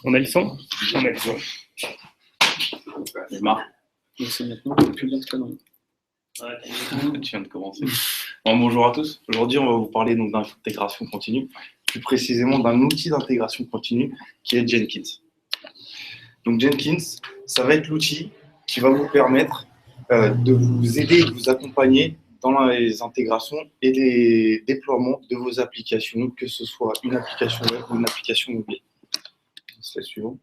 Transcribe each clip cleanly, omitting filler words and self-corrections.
On a le son? On a le son. Démarre. C'est maintenant que tu viens de conneries. Tu viens de commencer. Bon, bonjour à tous. Aujourd'hui, on va vous parler donc d'intégration continue, plus précisément d'un outil d'intégration continue qui est Jenkins. Donc Jenkins, ça va être l'outil qui va vous permettre de vous aider et de vous accompagner dans les intégrations et les déploiements de vos applications, que ce soit une application web ou une application mobile. C'est le suivant.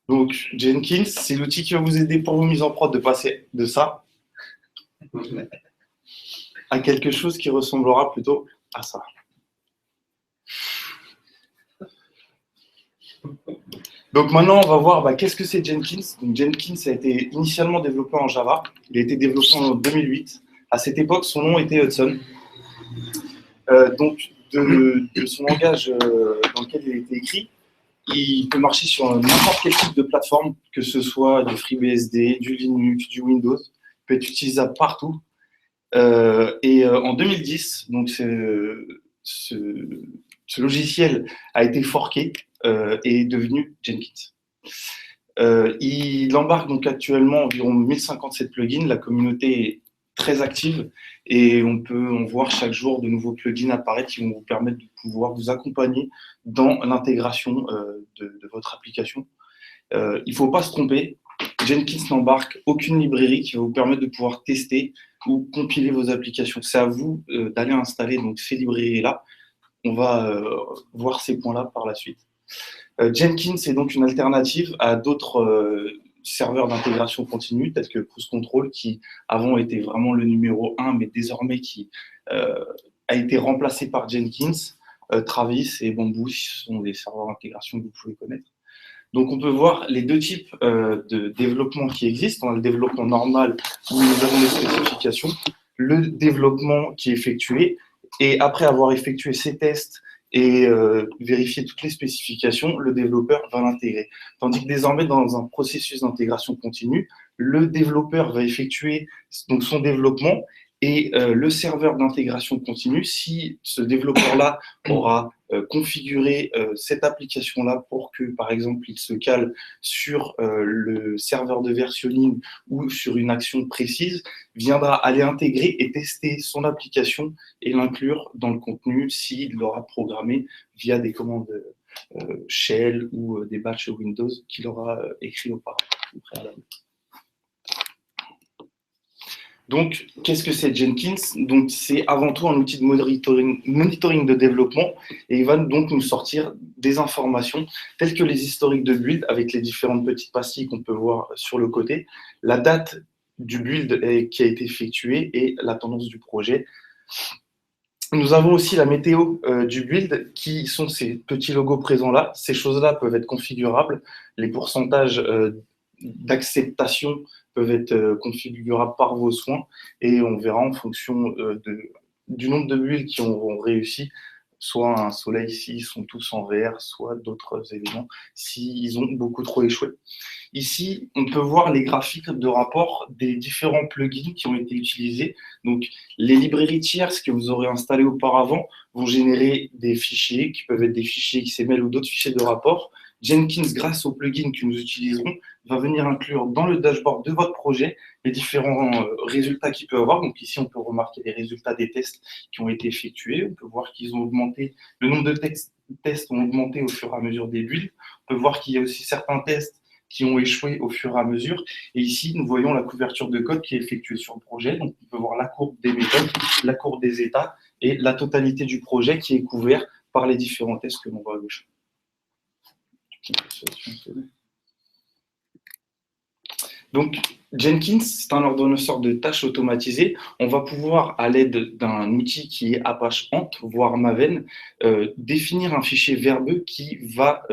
Donc, Jenkins, c'est l'outil qui va vous aider pour vos mises en prod de passer de ça à quelque chose qui ressemblera plutôt à ça. Donc maintenant, on va voir qu'est-ce que c'est Jenkins. Donc, Jenkins a été initialement développé en Java. Il a été développé en 2008. À cette époque, son nom était Hudson. Donc, de son langage dans lequel il a été écrit, il peut marcher sur n'importe quel type de plateforme, que ce soit du FreeBSD, du Linux, du Windows. Il peut être utilisable partout. En 2010, donc ce logiciel a été forké et est devenu Jenkins. Il embarque donc actuellement environ 1057 plugins. La communauté est très active et on peut en voir chaque jour de nouveaux plugins apparaître qui vont vous permettre de pouvoir vous accompagner dans l'intégration de votre application. Il ne faut pas se tromper, Jenkins n'embarque aucune librairie qui va vous permettre de pouvoir tester ou compiler vos applications. C'est à vous d'aller installer donc, ces librairies-là. On va voir ces points-là par la suite. Jenkins est donc une alternative à d'autres serveurs d'intégration continue, tels que Cruise Control, qui avant était vraiment le numéro 1, mais désormais qui a été remplacé par Jenkins. Travis et Bamboo sont des serveurs d'intégration que vous pouvez connaître. Donc, on peut voir les deux types de développement qui existent. On a le développement normal où nous avons les spécifications, le développement qui est effectué. Et après avoir effectué ces tests et vérifié toutes les spécifications, le développeur va l'intégrer. Tandis que désormais, dans un processus d'intégration continue, le développeur va effectuer donc, son développement et le serveur d'intégration continue, si ce développeur-là aura configuré cette application-là pour que, par exemple, il se cale sur le serveur de versionning ou sur une action précise, viendra aller intégrer et tester son application et l'inclure dans le contenu s'il l'aura programmé via des commandes shell ou des batchs Windows qu'il aura écrit auparavant. Donc, qu'est-ce que c'est Jenkins? Donc, c'est avant tout un outil de monitoring de développement et il va donc nous sortir des informations telles que les historiques de build avec les différentes petites pastilles qu'on peut voir sur le côté, la date du build qui a été effectué et la tendance du projet. Nous avons aussi la météo du build qui sont ces petits logos présents là. Ces choses-là peuvent être configurables. Les pourcentages d'acceptation peuvent être configurables par vos soins et on verra en fonction du nombre de builds qui auront réussi, soit un soleil s'ils sont tous en vert, soit d'autres éléments s'ils ont beaucoup trop échoué. Ici, on peut voir les graphiques de rapport des différents plugins qui ont été utilisés. Donc, les librairies tierces que vous aurez installées auparavant vont générer des fichiers qui peuvent être des fichiers XML ou d'autres fichiers de rapport. Jenkins, grâce aux plugins que nous utiliserons, va venir inclure dans le dashboard de votre projet les différents résultats qu'il peut avoir. Donc ici, on peut remarquer les résultats des tests qui ont été effectués. On peut voir qu'ils ont augmenté, le nombre de tests ont augmenté au fur et à mesure des builds. On peut voir qu'il y a aussi certains tests qui ont échoué au fur et à mesure. Et ici, nous voyons la couverture de code qui est effectuée sur le projet. Donc, on peut voir la courbe des méthodes, la courbe des états et la totalité du projet qui est couvert par les différents tests que l'on voit à gauche. Donc, Jenkins, c'est un ordonnanceur de tâches automatisées. On va pouvoir, à l'aide d'un outil qui est Apache Ant, voire Maven, définir un fichier verbeux qui va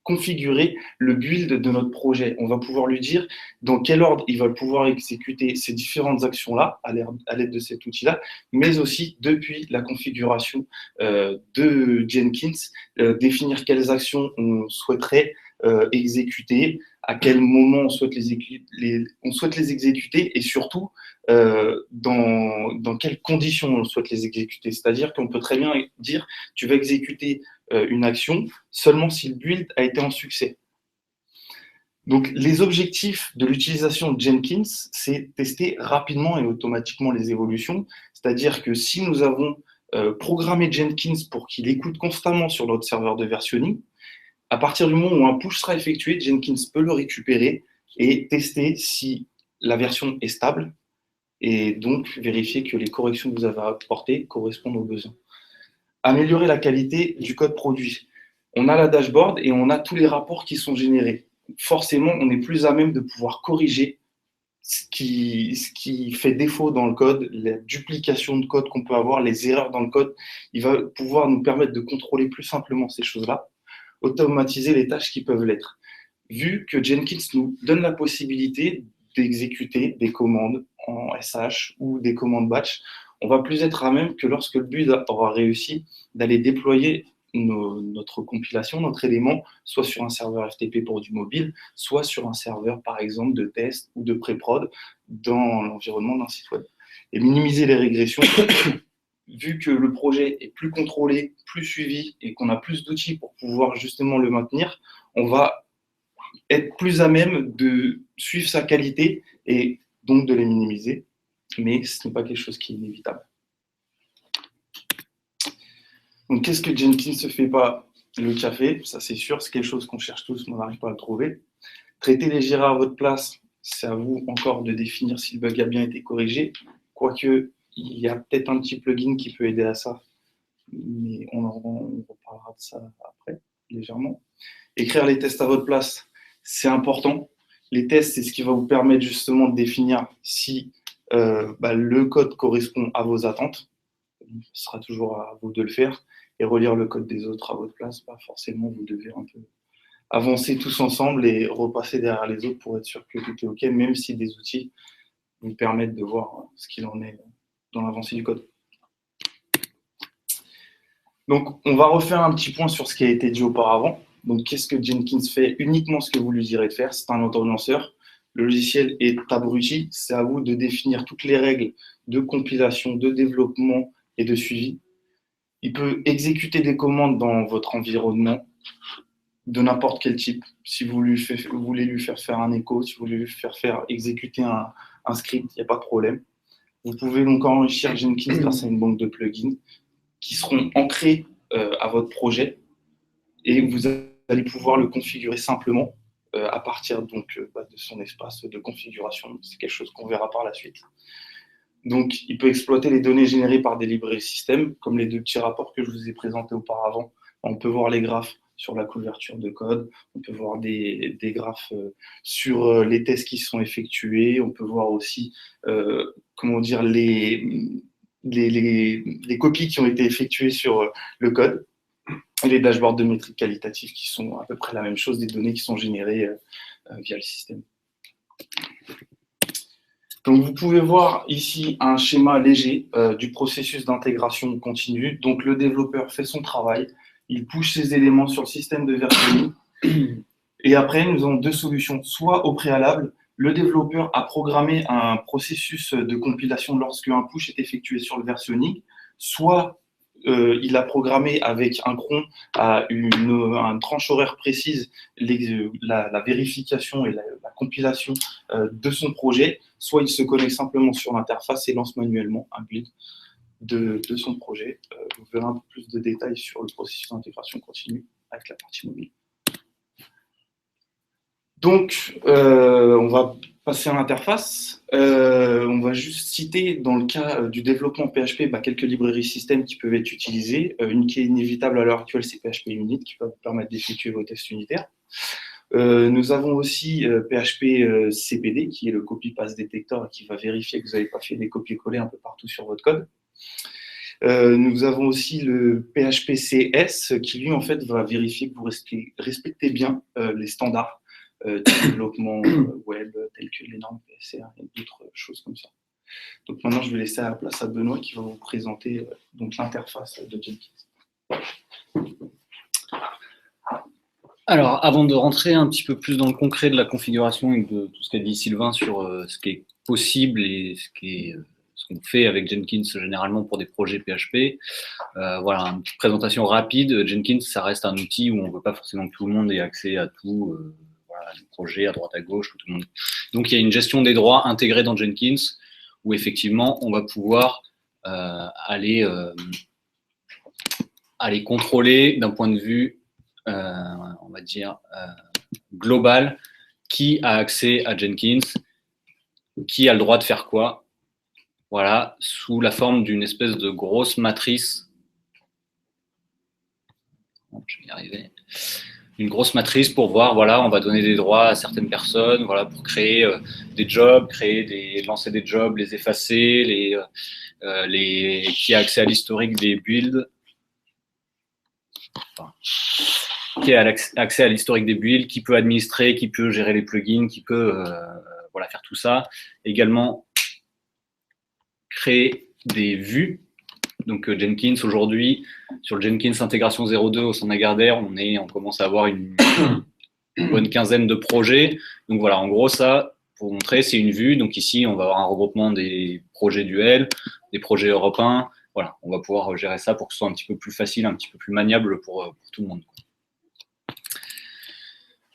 configurer le build de notre projet. On va pouvoir lui dire dans quel ordre il va pouvoir exécuter ces différentes actions-là à l'aide de cet outil-là, mais aussi depuis la configuration de Jenkins, définir quelles actions on souhaiterait exécuter, à quel moment on souhaite les exécuter et surtout dans quelles conditions on souhaite les exécuter. C'est-à-dire qu'on peut très bien dire tu vas exécuter une action seulement si le build a été un succès. Donc, les objectifs de l'utilisation de Jenkins, c'est tester rapidement et automatiquement les évolutions. C'est-à-dire que si nous avons programmé Jenkins pour qu'il écoute constamment sur notre serveur de versionning, à partir du moment où un push sera effectué, Jenkins peut le récupérer et tester si la version est stable et donc vérifier que les corrections que vous avez apportées correspondent aux besoins. Améliorer la qualité du code produit. On a la dashboard et on a tous les rapports qui sont générés. Forcément, on est plus à même de pouvoir corriger ce qui fait défaut dans le code, la duplication de code qu'on peut avoir, les erreurs dans le code. Il va pouvoir nous permettre de contrôler plus simplement ces choses-là, automatiser les tâches qui peuvent l'être. Vu que Jenkins nous donne la possibilité d'exécuter des commandes en SH ou des commandes batch, on va plus être à même que lorsque le build aura réussi d'aller déployer notre compilation, notre élément, soit sur un serveur FTP pour du mobile, soit sur un serveur, par exemple, de test ou de pré-prod dans l'environnement d'un site web. Et minimiser les régressions, vu que le projet est plus contrôlé, plus suivi et qu'on a plus d'outils pour pouvoir justement le maintenir, on va être plus à même de suivre sa qualité et donc de les minimiser. Mais ce n'est pas quelque chose qui est inévitable. Donc, qu'est-ce que Jenkins ne fait pas? Le café, ça c'est sûr, c'est quelque chose qu'on cherche tous, mais on n'arrive pas à le trouver. Traiter les Jira à votre place, c'est à vous encore de définir si le bug a bien été corrigé. Quoique, il y a peut-être un petit plugin qui peut aider à ça, mais on reparlera de ça après, légèrement. Écrire les tests à votre place, c'est important. Les tests, c'est ce qui va vous permettre justement de définir si le code correspond à vos attentes. Ce sera toujours à vous de le faire. Et relire le code des autres à votre place, forcément, vous devez un peu avancer tous ensemble et repasser derrière les autres pour être sûr que tout est OK, même si des outils vous permettent de voir ce qu'il en est dans l'avancée du code. Donc, on va refaire un petit point sur ce qui a été dit auparavant. Donc, qu'est-ce que Jenkins fait? Uniquement ce que vous lui direz de faire. C'est un autolanceur. Le logiciel est abruti. C'est à vous de définir toutes les règles de compilation, de développement et de suivi. Il peut exécuter des commandes dans votre environnement de n'importe quel type. Si vous voulez lui faire faire un écho, si vous voulez lui faire exécuter un script, il n'y a pas de problème. Vous pouvez donc enrichir Jenkins grâce à une banque de plugins qui seront ancrés à votre projet et vous allez pouvoir le configurer simplement à partir donc, de son espace de configuration. C'est quelque chose qu'on verra par la suite. Donc, il peut exploiter les données générées par des librairies système, comme les deux petits rapports que je vous ai présentés auparavant. On peut voir les graphes sur la couverture de code, on peut voir des graphes sur les tests qui sont effectués, on peut voir aussi les copies qui ont été effectuées sur le code, et les dashboards de métriques qualitatives qui sont à peu près la même chose, des données qui sont générées via le système. Donc, vous pouvez voir ici un schéma léger du processus d'intégration continue. Donc, le développeur fait son travail, il push ses éléments sur le système de versionning. Et après, nous avons deux solutions. Soit au préalable, le développeur a programmé un processus de compilation lorsque un push est effectué sur le versionning, soit il a programmé avec un cron à une tranche horaire précise la vérification et la compilation de son projet, soit il se connecte simplement sur l'interface et lance manuellement un build de son projet. Vous verrez un peu plus de détails sur le processus d'intégration continue avec la partie mobile. Donc, on va passer à l'interface. On va juste citer, dans le cas du développement PHP, quelques librairies système qui peuvent être utilisées. Une qui est inévitable à l'heure actuelle, c'est PHP Unit, qui va vous permettre d'effectuer vos tests unitaires. Nous avons aussi PHP CPD, qui est le copy-paste détecteur et qui va vérifier que vous n'avez pas fait des copier-coller un peu partout sur votre code. Nous avons aussi le PHP CS, qui lui, en fait, va vérifier que vous respectez bien les standards de développement web, tels que les normes PSR et d'autres choses comme ça. Donc maintenant, je vais laisser la place à Benoît qui va vous présenter donc l'interface de Jenkins. Alors, avant de rentrer un petit peu plus dans le concret de la configuration et de tout ce qu'a dit Sylvain sur ce qui est possible et ce qui est ce qu'on fait avec Jenkins généralement pour des projets PHP. Voilà, une petite présentation rapide. Jenkins, ça reste un outil où on ne veut pas forcément que tout le monde ait accès à tout, voilà, les projets à droite à gauche, tout le monde. Donc, il y a une gestion des droits intégrée dans Jenkins où effectivement, on va pouvoir aller contrôler d'un point de vue, on va dire, global, qui a accès à Jenkins, qui a le droit de faire quoi. Voilà, sous la forme d'une espèce de grosse matrice. Bon, je vais y arriver. Une grosse matrice pour voir, voilà, on va donner des droits à certaines personnes, voilà, pour créer des jobs, lancer des jobs, les effacer, qui a accès à l'historique des builds, enfin, qui a accès à l'historique des builds, qui peut administrer, qui peut gérer les plugins, qui peut voilà, faire tout ça. Également, créer des vues. Donc Jenkins, aujourd'hui, sur le Jenkins Intégration 02 au sein d'Agardère, on commence à avoir une bonne quinzaine de projets. Donc voilà, en gros, ça, pour vous montrer, c'est une vue. Donc ici, on va avoir un regroupement des projets duels, des projets européens. Voilà, on va pouvoir gérer ça pour que ce soit un petit peu plus facile, un petit peu plus maniable pour tout le monde.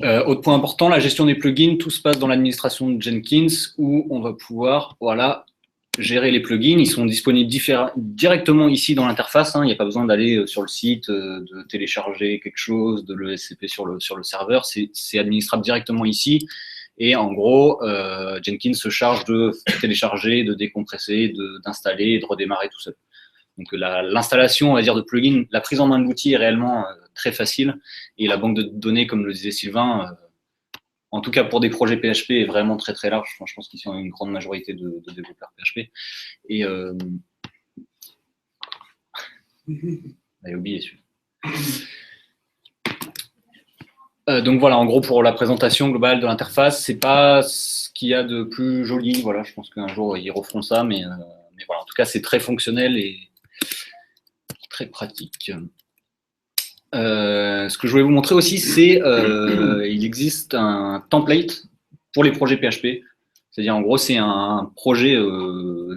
Autre point important, la gestion des plugins, tout se passe dans l'administration de Jenkins où on va pouvoir, voilà, gérer les plugins. Ils sont disponibles directement ici dans l'interface. Il n'y a pas besoin d'aller sur le site, de télécharger quelque chose, de le SCP sur le serveur. C'est administrable directement ici. Et en gros, Jenkins se charge de télécharger, de décompresser, d'installer et de redémarrer tout seul. Donc l'installation, on va dire, de plugins, la prise en main de l'outil est réellement très facile. Et la banque de données, comme le disait Sylvain, en tout cas pour des projets PHP, est vraiment très très large. Enfin, je pense qu'ils sont une grande majorité de développeurs PHP. Et j'avais oublié celui-là. Donc voilà, en gros, pour la présentation globale de l'interface, c'est pas ce qu'il y a de plus joli. Voilà, je pense qu'un jour, ils referont ça, mais voilà, en tout cas, c'est très fonctionnel et très pratique. Ce que je voulais vous montrer aussi, c'est il existe un template pour les projets PHP. C'est-à-dire, en gros, c'est un projet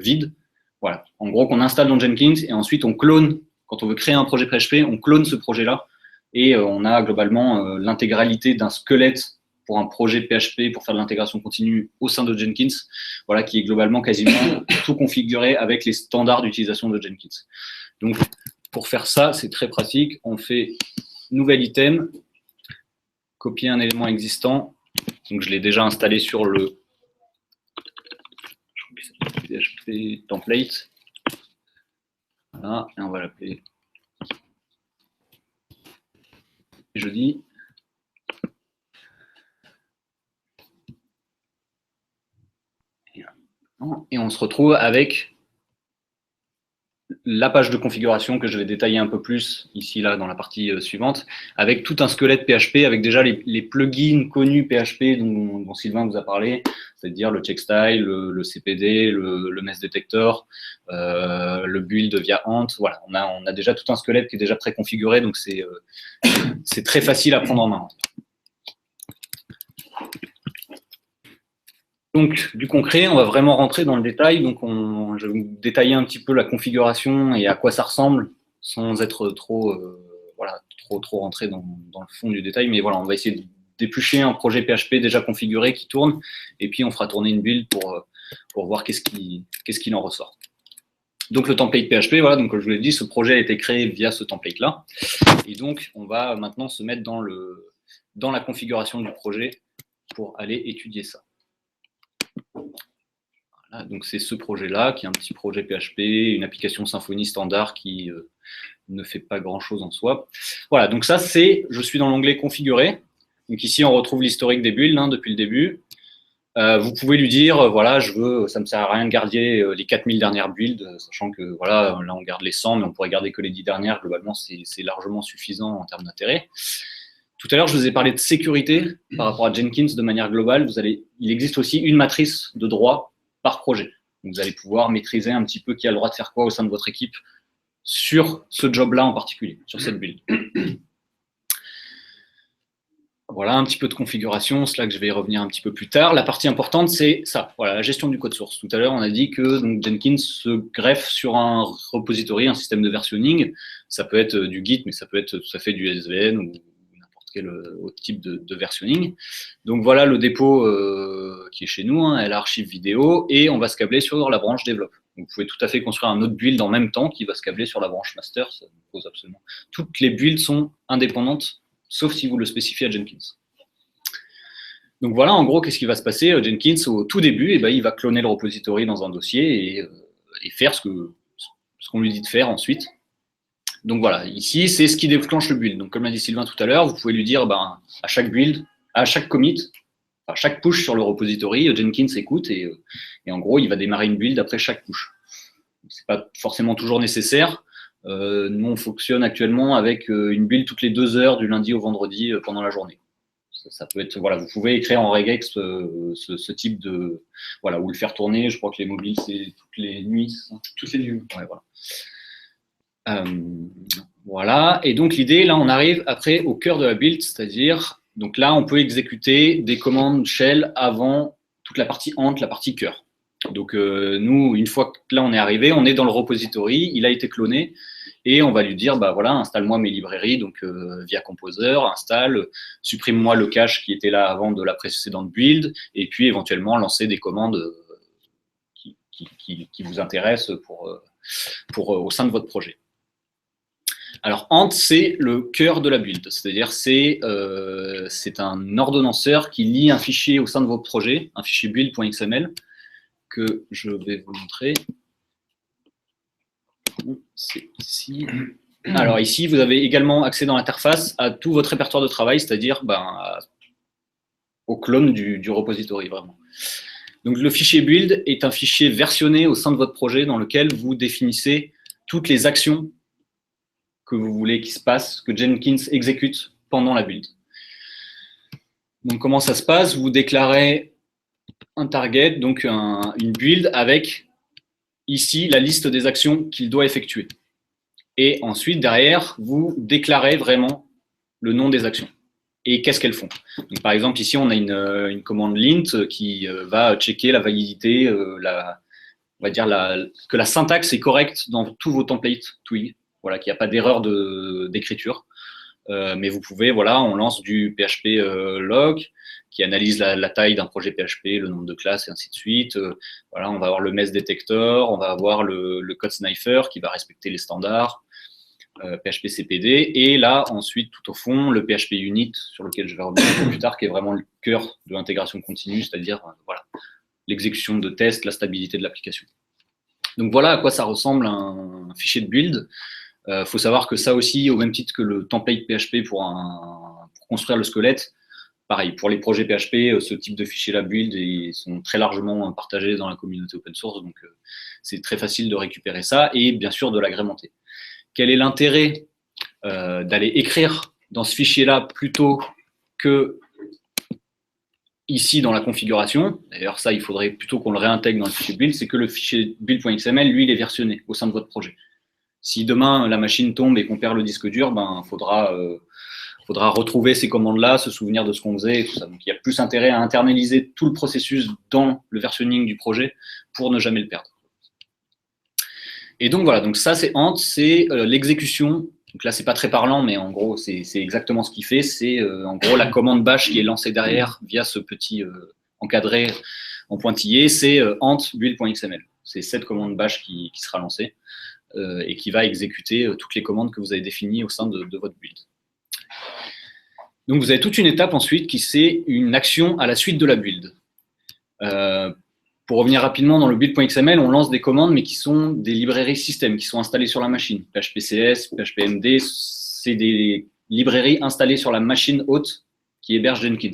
vide. Voilà. En gros, qu'on installe dans Jenkins et ensuite on clone. Quand on veut créer un projet PHP, on clone ce projet-là et on a globalement l'intégralité d'un squelette pour un projet PHP pour faire de l'intégration continue au sein de Jenkins, voilà, qui est globalement quasiment tout configuré avec les standards d'utilisation de Jenkins. Donc, pour faire ça, c'est très pratique. On fait nouvel item, copier un élément existant. Donc, je l'ai déjà installé sur le PHP template. Voilà, et on va l'appeler jeudi. Et on se retrouve avec la page de configuration que je vais détailler un peu plus ici, là, dans la partie suivante, avec tout un squelette PHP, avec déjà les plugins connus PHP dont Sylvain vous a parlé, c'est-à-dire le checkstyle, le CPD, le mess detector, le build via Ant. Voilà, on a déjà tout un squelette qui est déjà préconfiguré, donc c'est très facile à prendre en main. Donc, du concret, on va vraiment rentrer dans le détail. Donc, je vais vous détailler un petit peu la configuration et à quoi ça ressemble, sans être trop rentré dans le fond du détail. Mais voilà, on va essayer de d'éplucher un projet PHP déjà configuré qui tourne, et puis on fera tourner une build pour voir qu'est-ce qu'il en ressort. Donc, le template PHP, voilà, donc comme je vous l'ai dit, ce projet a été créé via ce template-là. Et donc, on va maintenant se mettre dans la configuration du projet pour aller étudier ça. Voilà, donc c'est ce projet-là, qui est un petit projet PHP, une application Symfony standard qui ne fait pas grand-chose en soi. Voilà, donc ça, je suis dans l'onglet configurer. Donc ici, on retrouve l'historique des builds depuis le début. Vous pouvez lui dire, voilà, ça me sert à rien de garder les 4000 dernières builds, sachant que voilà, là on garde les 100, mais on pourrait garder que les 10 dernières. Globalement, c'est largement suffisant en termes d'intérêt. Tout à l'heure, je vous ai parlé de sécurité par rapport à Jenkins de manière globale. Il existe aussi une matrice de droits par projet. Donc, vous allez pouvoir maîtriser un petit peu qui a le droit de faire quoi au sein de votre équipe sur ce job-là en particulier, sur cette build. Voilà, un petit peu de configuration, c'est là que je vais y revenir un petit peu plus tard. La partie importante, c'est ça, voilà, la gestion du code source. Tout à l'heure, on a dit que donc, Jenkins se greffe sur un repository, un système de versionning. Ça peut être du Git, mais ça peut être tout à fait du SVN ou n'importe quel autre type de versionning. Donc voilà le dépôt qui est chez nous, hein, elle archive vidéo, et on va se câbler sur la branche développe. Donc, vous pouvez tout à fait construire un autre build en même temps qui va se câbler sur la branche master, ça ne pose absolument. Toutes les builds sont indépendantes, sauf si vous le spécifiez à Jenkins. Donc voilà, en gros, qu'est-ce qui va se passer? Jenkins, au tout début, eh ben, il va cloner le repository dans un dossier et faire ce qu'on lui dit de faire ensuite. Donc voilà, ici, c'est ce qui déclenche le build. Donc comme l'a dit Sylvain tout à l'heure, vous pouvez lui dire à chaque build, à chaque commit, à chaque push sur le repository, Jenkins écoute et en gros, il va démarrer une build après chaque push. Ce n'est pas forcément toujours nécessaire. Nous, on fonctionne actuellement avec une build toutes les 2 heures du lundi au vendredi pendant la journée. Ça peut être, voilà, vous pouvez écrire en regex ce type de, voilà, ou le faire tourner. Je crois que les mobiles, c'est toutes les nuits. Toutes les nuits. Ouais, voilà. Voilà. Et donc l'idée, là, on arrive après au cœur de la build, c'est-à-dire, donc là, on peut exécuter des commandes shell avant toute la partie ant, la partie cœur. Donc nous, une fois que là on est arrivé, on est dans le repository, il a été cloné, et on va lui dire, bah voilà, installe-moi mes librairies, donc via Composer, installe, supprime-moi le cache qui était là avant de la précédente build, et puis éventuellement lancer des commandes qui vous intéressent au sein de votre projet. Alors ant, c'est le cœur de la build, c'est-à-dire c'est un ordonnanceur qui lit un fichier au sein de votre projet, un fichier build.xml, que je vais vous montrer. C'est ici. Alors ici, vous avez également accès dans l'interface à tout votre répertoire de travail, c'est-à-dire au clone du repository, vraiment. Donc le fichier build est un fichier versionné au sein de votre projet dans lequel vous définissez toutes les actions que vous voulez qui se passent, que Jenkins exécute pendant la build. Donc comment ça se passe? Vous déclarez un target, donc une build avec ici la liste des actions qu'il doit effectuer. Et ensuite, derrière, vous déclarez vraiment le nom des actions et qu'est-ce qu'elles font. Donc, par exemple, ici, on a une commande lint qui va checker la validité, on va dire que la syntaxe est correcte dans tous vos templates Twig, voilà, qu'il n'y a pas d'erreur d'écriture. Mais vous pouvez, voilà, on lance du PHP log qui analyse la taille d'un projet PHP, le nombre de classes et ainsi de suite. Voilà, on va avoir le mess detector, on va avoir le code sniper qui va respecter les standards, PHP CPD, et là, ensuite, tout au fond, le PHP unit sur lequel je vais revenir un peu plus tard, qui est vraiment le cœur de l'intégration continue, c'est-à-dire voilà, l'exécution de tests, la stabilité de l'application. Donc voilà à quoi ça ressemble un fichier de build. Faut savoir que ça aussi, au même titre que le template PHP pour construire le squelette, pareil, pour les projets PHP, ce type de fichiers-là, build, ils sont très largement partagés dans la communauté open source, donc c'est très facile de récupérer ça et bien sûr de l'agrémenter. Quel est l'intérêt d'aller écrire dans ce fichier-là plutôt que ici dans la configuration? D'ailleurs, ça, il faudrait plutôt qu'on le réintègre dans le fichier build, c'est que le fichier build.xml, lui, il est versionné au sein de votre projet. Si demain, la machine tombe et qu'on perd le disque dur, faudra retrouver ces commandes-là, se souvenir de ce qu'on faisait et tout ça. Donc, il y a plus intérêt à internaliser tout le processus dans le versionning du projet pour ne jamais le perdre. Et donc, voilà, donc ça, c'est ant, c'est l'exécution. Donc là, c'est pas très parlant, mais en gros, c'est exactement ce qu'il fait. C'est en gros la commande bash qui est lancée derrière via ce petit encadré en pointillé, c'est ant build.xml. C'est cette commande bash qui sera lancée et qui va exécuter toutes les commandes que vous avez définies au sein de votre build. Donc, vous avez toute une étape ensuite qui c'est une action à la suite de la build. Pour revenir rapidement dans le build.xml, on lance des commandes, mais qui sont des librairies système, qui sont installées sur la machine. PHPCS, PHPMD, c'est des librairies installées sur la machine hôte qui héberge Jenkins.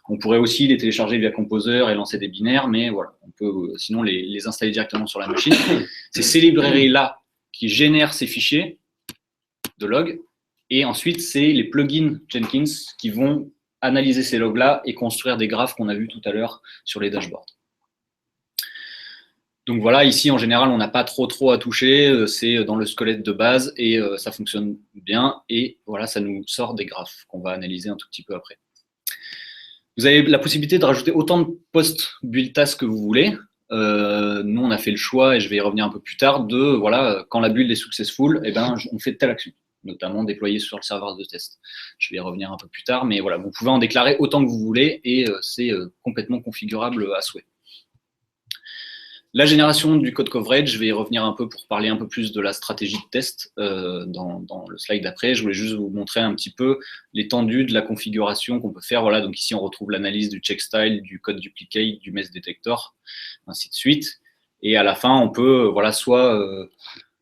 On pourrait aussi les télécharger via Composer et lancer des binaires, mais voilà, on peut sinon les installer directement sur la machine. C'est ces librairies-là qui génèrent ces fichiers de log, et ensuite, c'est les plugins Jenkins qui vont analyser ces logs-là et construire des graphes qu'on a vus tout à l'heure sur les dashboards. Donc voilà, ici, en général, on n'a pas trop à toucher, c'est dans le squelette de base et ça fonctionne bien. Et voilà, ça nous sort des graphes qu'on va analyser un tout petit peu après. Vous avez la possibilité de rajouter autant de post-build tasks que vous voulez. Nous, on a fait le choix, et je vais y revenir un peu plus tard, de voilà, quand la build est successful, eh ben, on fait telle action, notamment déployer sur le serveur de test. Je vais y revenir un peu plus tard, mais voilà, vous pouvez en déclarer autant que vous voulez et c'est complètement configurable à souhait. La génération du code coverage, je vais y revenir un peu pour parler un peu plus de la stratégie de test dans le slide d'après. Je voulais juste vous montrer un petit peu l'étendue de la configuration qu'on peut faire. Voilà, donc ici, on retrouve l'analyse du check style, du code duplicate, du mess detector, ainsi de suite. Et à la fin, on peut voilà, soit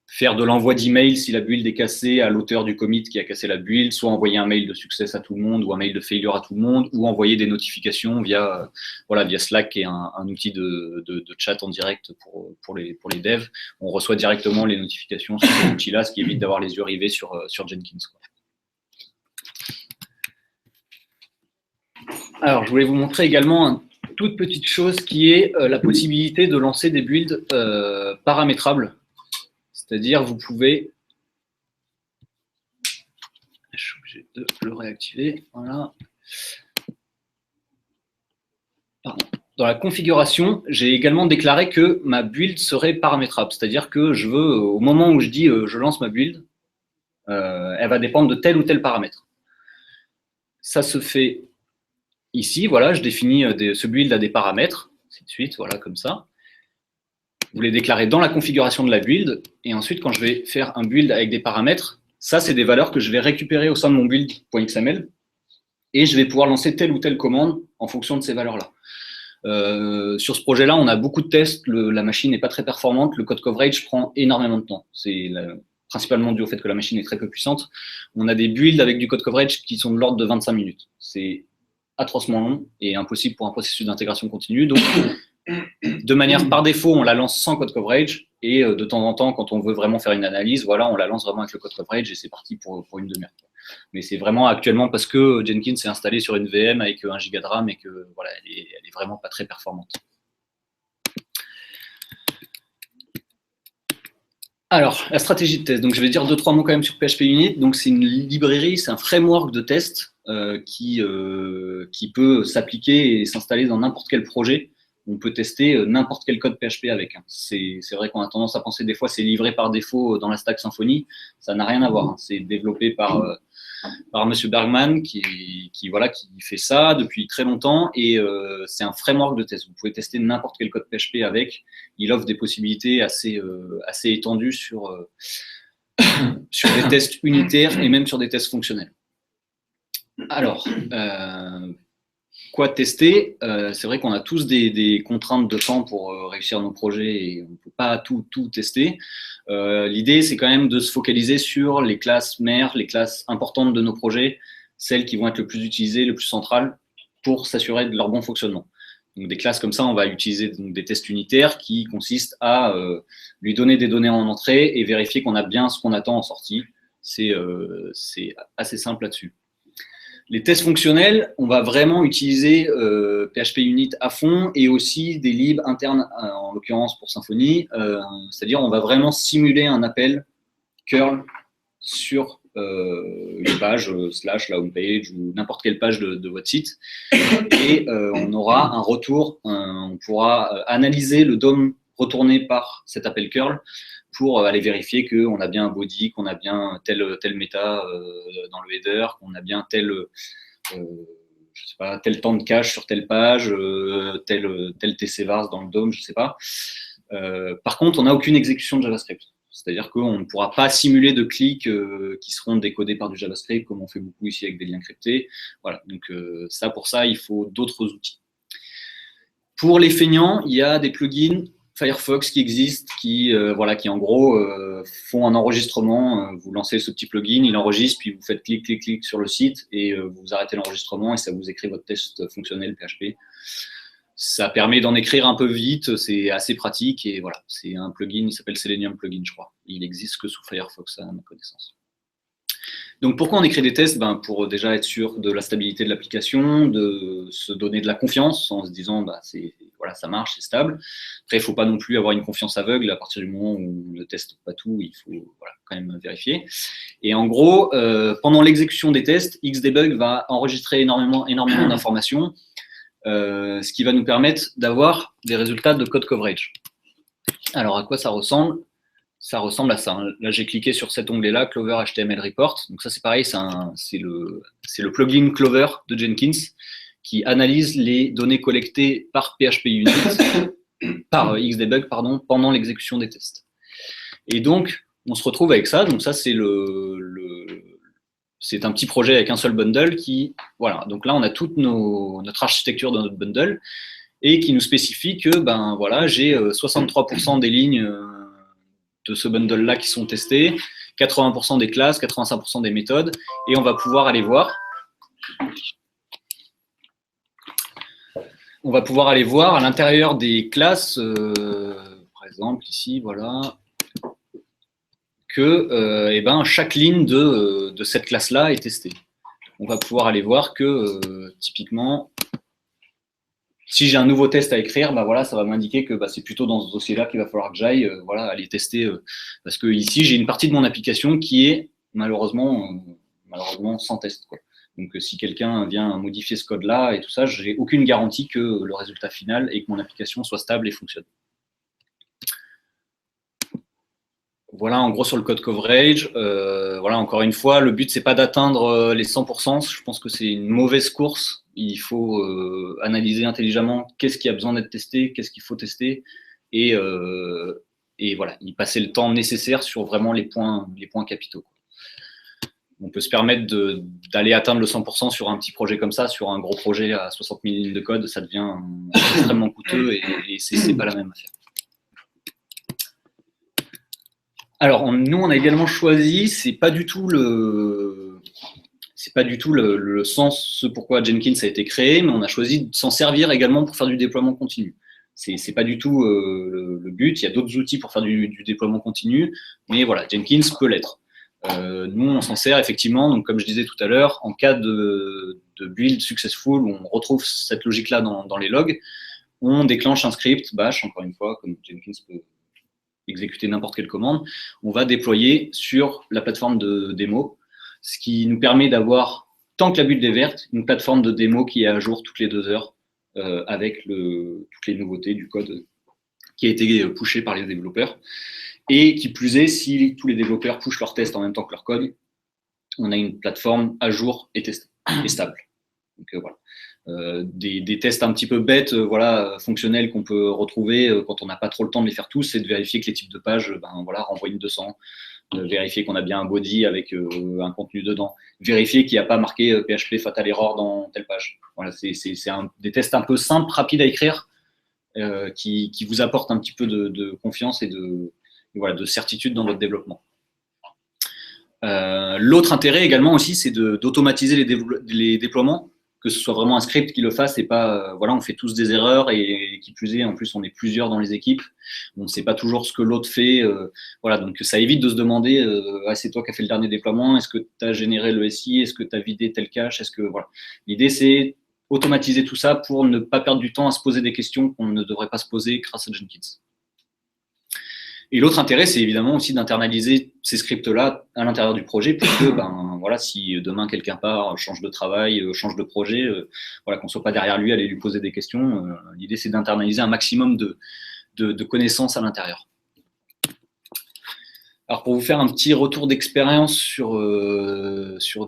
faire de l'envoi d'email si la build est cassée à l'auteur du commit qui a cassé la build, soit envoyer un mail de succès à tout le monde ou un mail de failure à tout le monde, ou envoyer des notifications via, voilà, via Slack, qui est un outil de chat en direct pour les devs. On reçoit directement les notifications sur cet outil-là, ce qui évite d'avoir les yeux rivés sur Jenkins, quoi. Alors, je voulais vous montrer également une toute petite chose qui est la possibilité de lancer des builds paramétrables. C'est-à-dire, vous pouvez, je suis obligé de le réactiver, voilà. Pardon. Dans la configuration, j'ai également déclaré que ma build serait paramétrable. C'est-à-dire que je veux, au moment où je dis je lance ma build, elle va dépendre de tel ou tel paramètre. Ça se fait ici, voilà, je définis ce build à des paramètres, ainsi de suite, voilà, comme ça. Vous les déclarez dans la configuration de la build, et ensuite, quand je vais faire un build avec des paramètres, ça, c'est des valeurs que je vais récupérer au sein de mon build.xml, et je vais pouvoir lancer telle ou telle commande en fonction de ces valeurs-là. Sur ce projet-là, on a beaucoup de tests, la machine n'est pas très performante, le code coverage prend énormément de temps. C'est principalement dû au fait que la machine est très peu puissante. On a des builds avec du code coverage qui sont de l'ordre de 25 minutes. C'est atrocement long et impossible pour un processus d'intégration continue. Donc, de manière par défaut, on la lance sans code coverage et de temps en temps, quand on veut vraiment faire une analyse, voilà, on la lance vraiment avec le code coverage et c'est parti pour une demi-heure. Mais c'est vraiment actuellement parce que Jenkins est installé sur une VM avec 1 giga de RAM et que voilà, elle est vraiment pas très performante. Alors, la stratégie de test. Donc, je vais dire 2-3 mots quand même sur PHP Unit. Donc, c'est une librairie, c'est un framework de test qui peut s'appliquer et s'installer dans n'importe quel projet. On peut tester n'importe quel code PHP avec. C'est vrai qu'on a tendance à penser des fois c'est livré par défaut dans la stack Symfony. Ça n'a rien à voir. C'est développé par Monsieur Bergman qui fait ça depuis très longtemps et c'est un framework de test. Vous pouvez tester n'importe quel code PHP avec. Il offre des possibilités assez étendues sur des tests unitaires et même sur des tests fonctionnels. Alors, quoi tester? C'est vrai qu'on a tous des contraintes de temps pour réussir nos projets et on ne peut pas tout tester. L'idée, c'est quand même de se focaliser sur les classes mères, les classes importantes de nos projets, celles qui vont être le plus utilisées, le plus centrales, pour s'assurer de leur bon fonctionnement. Donc, des classes comme ça, on va utiliser donc, des tests unitaires qui consistent à lui donner des données en entrée et vérifier qu'on a bien ce qu'on attend en sortie. C'est assez simple là-dessus. Les tests fonctionnels, on va vraiment utiliser PHP Unit à fond et aussi des libs internes, en l'occurrence pour Symfony. C'est-à-dire, on va vraiment simuler un appel curl sur une page slash la homepage ou n'importe quelle page de votre site. Et on aura un retour, on pourra analyser le DOM retourné par cet appel curl pour aller vérifier qu'on a bien un body, qu'on a bien tel méta dans le header, qu'on a bien tel temps de cache sur telle page, tel TC-vars dans le DOM, je ne sais pas. Par contre, on n'a aucune exécution de JavaScript. C'est-à-dire qu'on ne pourra pas simuler de clics qui seront décodés par du JavaScript, comme on fait beaucoup ici avec des liens cryptés. Voilà, donc pour ça, il faut d'autres outils. Pour les feignants, il y a des plugins Firefox qui existent, qui en gros font un enregistrement. Vous lancez ce petit plugin, il enregistre, puis vous faites clic sur le site et vous arrêtez l'enregistrement et ça vous écrit votre test fonctionnel PHP. Ça permet d'en écrire un peu vite, c'est assez pratique et voilà, c'est un plugin, il s'appelle Selenium Plugin, je crois. Il n'existe que sous Firefox, à ma connaissance. Donc, pourquoi on écrit des tests? Pour déjà être sûr de la stabilité de l'application, de se donner de la confiance en se disant ça marche, c'est stable. Après, il ne faut pas non plus avoir une confiance aveugle à partir du moment où on ne teste pas tout, il faut quand même vérifier. Et en gros, pendant l'exécution des tests, Xdebug va enregistrer énormément d'informations. ce qui va nous permettre d'avoir des résultats de code coverage. Alors, à quoi ça ressemble? Ça ressemble à ça, hein. Là, j'ai cliqué sur cet onglet-là, Clover HTML Report. Donc ça, c'est pareil, c'est le plugin Clover de Jenkins qui analyse les données collectées par PHP Unit, par Xdebug, pardon, pendant l'exécution des tests. Et donc, on se retrouve avec ça. Donc ça, c'est c'est un petit projet avec un seul bundle qui, voilà. Donc là, on a toute notre architecture dans notre bundle et qui nous spécifie que, ben voilà, j'ai 63% des lignes de ce bundle-là qui sont testées, 80% des classes, 85% des méthodes, et on va pouvoir aller voir. On va pouvoir aller voir à l'intérieur des classes, par exemple ici, voilà, que eh ben, chaque ligne de cette classe-là est testée. On va pouvoir aller voir que, typiquement, si j'ai un nouveau test à écrire, bah voilà, ça va m'indiquer que bah, c'est plutôt dans ce dossier-là qu'il va falloir que j'aille voilà, aller tester. Parce que ici, j'ai une partie de mon application qui est malheureusement sans test, quoi. Donc, si quelqu'un vient modifier ce code-là et tout ça, je n'ai aucune garantie que le résultat final et que mon application soit stable et fonctionne. Voilà, en gros, sur le code coverage. Voilà, encore une fois, le but, c'est pas d'atteindre les 100%. Je pense que c'est une mauvaise course. Il faut analyser intelligemment qu'est-ce qui a besoin d'être testé, qu'est-ce qu'il faut tester, et voilà, y passer le temps nécessaire sur vraiment les points capitaux. On peut se permettre d'aller atteindre le 100% sur un petit projet comme ça. Sur un gros projet à 60 000 lignes de code, ça devient extrêmement coûteux et c'est pas la même affaire. Alors, nous, on a également choisi, c'est pas du tout le sens, ce pourquoi Jenkins a été créé, mais on a choisi de s'en servir également pour faire du déploiement continu. C'est pas du tout le but. Il y a d'autres outils pour faire du déploiement continu, mais voilà, Jenkins peut l'être. Nous, on s'en sert effectivement, donc comme je disais tout à l'heure, en cas de build successful, où on retrouve cette logique-là dans les logs, on déclenche un script bash, encore une fois, comme Jenkins peut exécuter n'importe quelle commande, on va déployer sur la plateforme de démo, ce qui nous permet d'avoir, tant que la build est verte, une plateforme de démo qui est à jour toutes les 2 heures avec toutes les nouveautés du code qui a été pushé par les développeurs. Et qui plus est, si tous les développeurs pushent leurs tests en même temps que leur code, on a une plateforme à jour et stable. Donc voilà. Des tests un petit peu bêtes, voilà, fonctionnels qu'on peut retrouver quand on n'a pas trop le temps de les faire tous, c'est de vérifier que les types de pages voilà, renvoient une 200, vérifier qu'on a bien un body avec un contenu dedans, vérifier qu'il n'y a pas marqué PHP fatal error dans telle page. Voilà, c'est des tests un peu simples, rapides à écrire, qui vous apportent un petit peu de confiance et voilà, de certitude dans votre développement. L'autre intérêt également aussi, c'est d'automatiser les déploiements, que ce soit vraiment un script qui le fasse et pas, voilà, on fait tous des erreurs et qui plus est, en plus, on est plusieurs dans les équipes, on ne sait pas toujours ce que l'autre fait, voilà, donc ça évite de se demander, ah, c'est toi qui as fait le dernier déploiement, est-ce que tu as généré le SI, est-ce que tu as vidé tel cache, est-ce que, voilà. L'idée, c'est automatiser tout ça pour ne pas perdre du temps à se poser des questions qu'on ne devrait pas se poser grâce à Jenkins. Et l'autre intérêt, c'est évidemment aussi d'internaliser ces scripts-là à l'intérieur du projet pour que, voilà, si demain quelqu'un part, change de travail, change de projet, voilà, qu'on ne soit pas derrière lui, aller lui poser des questions. L'idée, c'est d'internaliser un maximum de connaissances à l'intérieur. Alors, pour vous faire un petit retour d'expérience sur